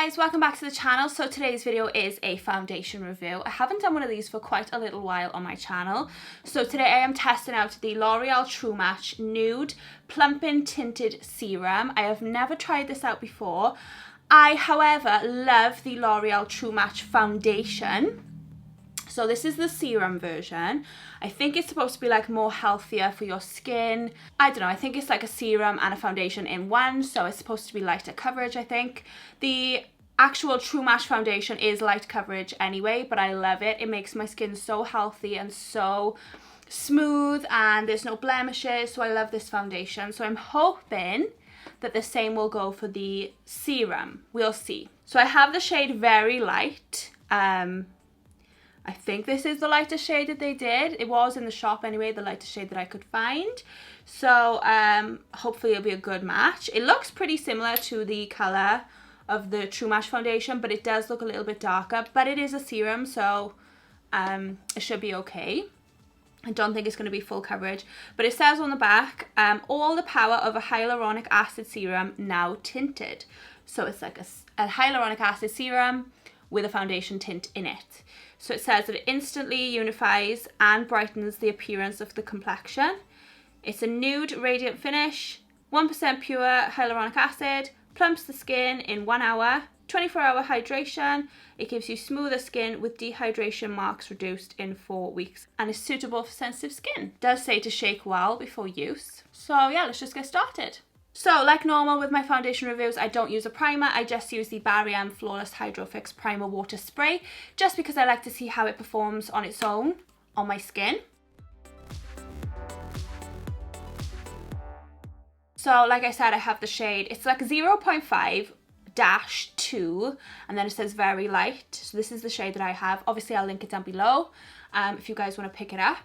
guys, welcome back to the channel. So today's video is a foundation review. I haven't done one of these for quite a little while on my channel. So today I am testing out the L'Oreal True Match Nude Plumping Tinted Serum. I have never tried this out before. I, however, love the L'Oreal True Match foundation. So this is the serum version. I think it's supposed to be like more healthier for your skin. I don't know, I think it's like a serum and a foundation in one, so it's supposed to be lighter coverage, I think. The actual True Match foundation is light coverage anyway, but I love it. It makes my skin so healthy and so smooth and there's no blemishes, so I love this foundation. So I'm hoping that the same will go for the serum. We'll see. So I have the shade Very Light. I think this is the lightest shade that they did. It was in the shop anyway, the lightest shade that I could find. So hopefully it'll be a good match. It looks pretty similar to the colour of the True Match foundation, but it does look a little bit darker. But it is a serum, so it should be okay. I don't think it's going to be full coverage. But it says on the back, all the power of a hyaluronic acid serum now tinted. So it's like a hyaluronic acid serum with a foundation tint in it. So it says that it instantly unifies and brightens the appearance of the complexion. It's a nude radiant finish, 1% pure hyaluronic acid, plumps the skin in 1 hour, 24-hour hydration. It gives you smoother skin with dehydration marks reduced in 4 weeks and is suitable for sensitive skin. It does say to shake well before use. So yeah, let's just get started. So, like normal with my foundation reviews, I don't use a primer. I just use the Barry M Flawless Hydro Fix Primer Water Spray, just because I like to see how it performs on its own on my skin. So, like I said, I have the shade. It's like 0.5-2, and then it says Very Light. So this is the shade that I have. Obviously, I'll link it down below if you guys want to pick it up.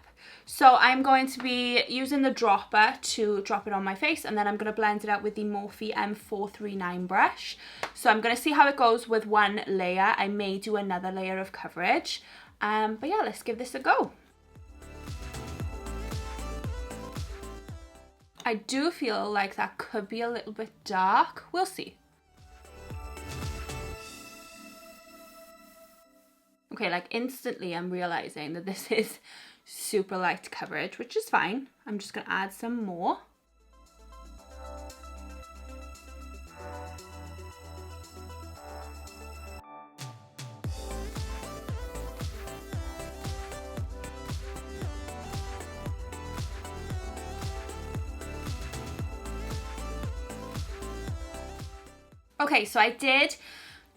So I'm going to be using the dropper to drop it on my face, and then I'm going to blend it out with the Morphe M439 brush. So I'm going to see how it goes with one layer. I may do another layer of coverage. But yeah, let's give this a go. I do feel like that could be a little bit dark. We'll see. Okay, like instantly I'm realizing that this is super light coverage, which is fine. I'm just going to add some more. Okay, so I did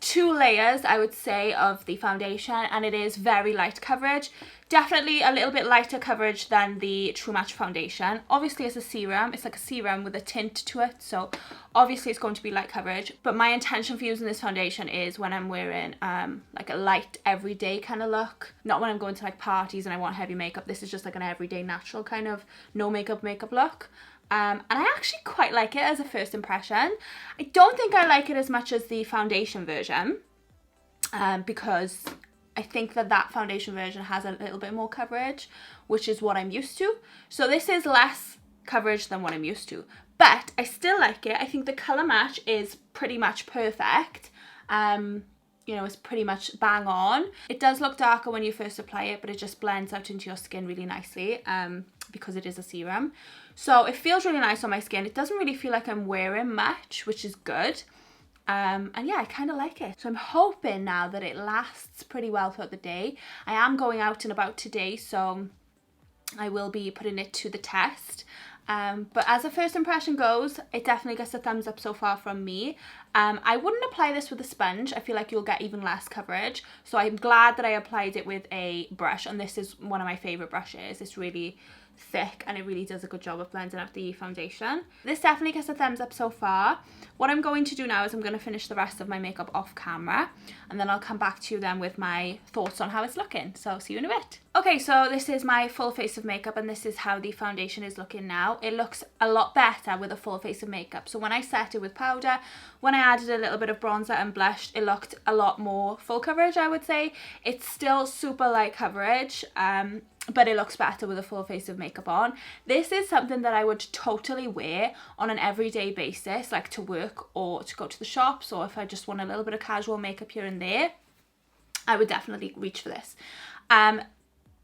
2 layers, I would say, of the foundation, and it is very light coverage. Definitely a little bit lighter coverage than the True Match foundation. Obviously, it's a serum. It's like a serum with a tint to it, so obviously it's going to be light coverage. But my intention for using this foundation is when I'm wearing like a light everyday kind of look. Not when I'm going to like parties and I want heavy makeup. This is just like an everyday natural kind of no makeup look. And I actually quite like it as a first impression. I don't think I like it as much as the foundation version because I think that foundation version has a little bit more coverage, which is what I'm used to. So this is less coverage than what I'm used to, but I still like it. I think the colour match is pretty much perfect. You know, it's pretty much bang on. It does look darker when you first apply it, but it just blends out into your skin really nicely because it is a serum. So it feels really nice on my skin. It doesn't really feel like I'm wearing much, which is good. And yeah, I kind of like it. So I'm hoping now that it lasts pretty well throughout the day. I am going out and about today, so I will be putting it to the test. But as a first impression goes, it definitely gets a thumbs up so far from me. I wouldn't apply this with a sponge. I feel like you'll get even less coverage. So I'm glad that I applied it with a brush, and this is one of my favourite brushes. It's really thick and it really does a good job of blending out the foundation. This definitely gets a thumbs up so far. What I'm going to do now is I'm going to finish the rest of my makeup off camera, and then I'll come back to you then with my thoughts on how it's looking. So see you in a bit. Okay, so this is my full face of makeup, and this is how the foundation is looking now. It looks a lot better with a full face of makeup. So when I set it with powder, when I added a little bit of bronzer and blushed, it looked a lot more full coverage, I would say. It's still super light coverage. but it looks better with a full face of makeup on. This is something that I would totally wear on an everyday basis, like to work or to go to the shops, or if I just want a little bit of casual makeup here and there, I would definitely reach for this.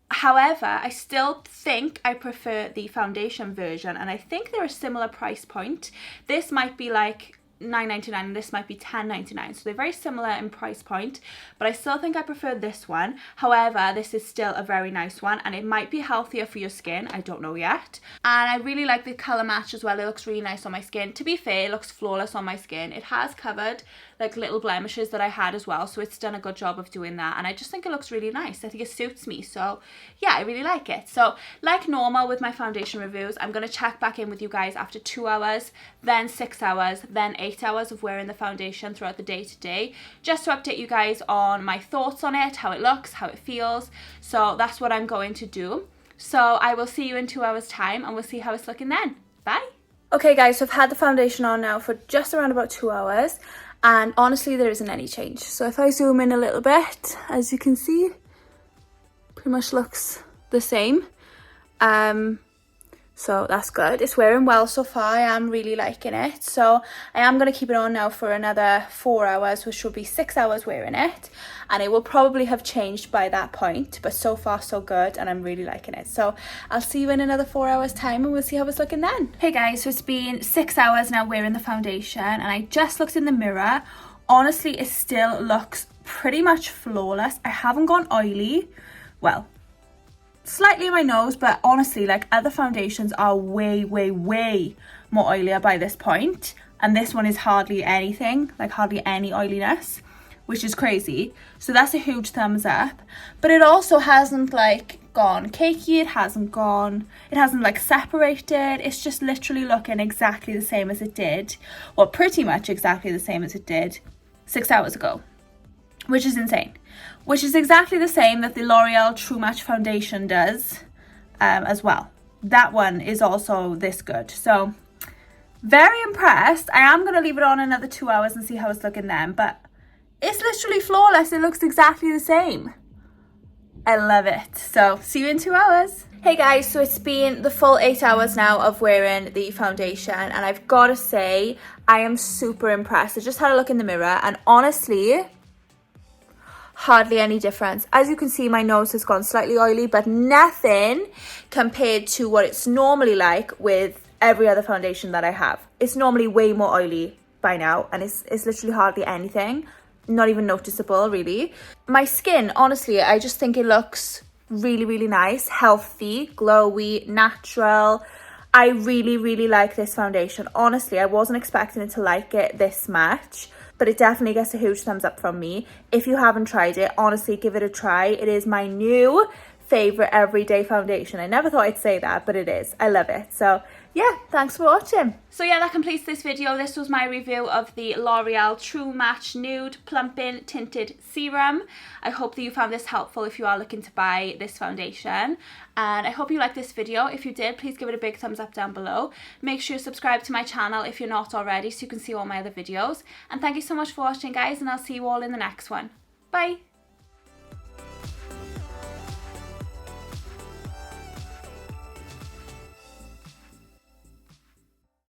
However, I still think I prefer the foundation version, and I think they're a similar price point. This might be like $9.99 and this might be $10.99, so they're very similar in price point, but I still think I prefer this one. However, this is still a very nice one, and it might be healthier for your skin, I don't know yet. And I really like the colour match as well. It looks really nice on my skin. To be fair, it looks flawless on my skin. It has covered like little blemishes that I had as well, so it's done a good job of doing that, and I just think it looks really nice. I think it suits me, so yeah, I really like it. So like normal with my foundation reviews, I'm going to check back in with you guys after 2 hours, then 6 hours, then 8 hours of wearing the foundation throughout the day today, just to update you guys on my thoughts on it, how it looks, how it feels. So that's what I'm going to do. So I will see you in 2 hours time, and we'll see how it's looking then. Bye. Okay guys, so I've had the foundation on now for just around about 2 hours, and honestly there isn't any change. So if I zoom in a little bit, as you can see, pretty much looks the same. So that's good. It's wearing well so far. I am really liking it. So I am going to keep it on now for another 4 hours, which will be 6 hours wearing it. And it will probably have changed by that point. But so far so good, and I'm really liking it. So I'll see you in another 4 hours time, and we'll see how it's looking then. Hey guys, so it's been 6 hours now wearing the foundation, and I just looked in the mirror. Honestly, it still looks pretty much flawless. I haven't gone oily. Well, slightly in my nose, but honestly, like, other foundations are way more oilier by this point, and this one is hardly anything, like hardly any oiliness, which is crazy. So that's a huge thumbs up. But it also hasn't like gone cakey, it hasn't like separated. It's just literally looking exactly the same as it did, well, pretty much exactly the same as it did 6 hours ago, which is insane. Which is exactly the same that the L'Oreal True Match foundation does as well. That one is also this good. So very impressed. I am going to leave it on another 2 hours and see how it's looking then. But it's literally flawless. It looks exactly the same. I love it. So see you in 2 hours. Hey guys, so it's been the full 8 hours now of wearing the foundation, and I've got to say I am super impressed. I just had a look in the mirror, and honestly, hardly any difference. As you can see, my nose has gone slightly oily, but nothing compared to what it's normally like with every other foundation that I have. It's normally way more oily by now, and it's literally hardly anything, not even noticeable really. My skin, honestly, I just think it looks really nice, healthy, glowy, natural. I really like this foundation. Honestly, I wasn't expecting it to like it this much, but it definitely gets a huge thumbs up from me. If you haven't tried it, honestly, give it a try. It is my new favorite everyday foundation. I never thought I'd say that, but it is. I love it. So yeah, thanks for watching. So yeah, that completes this video. This was my review of the L'Oreal True Match Nude Plumping Tinted Serum. I hope that you found this helpful if you are looking to buy this foundation. And I hope you liked this video. If you did, please give it a big thumbs up down below. Make sure you subscribe to my channel if you're not already, so you can see all my other videos. And thank you so much for watching, guys, and I'll see you all in the next one. Bye!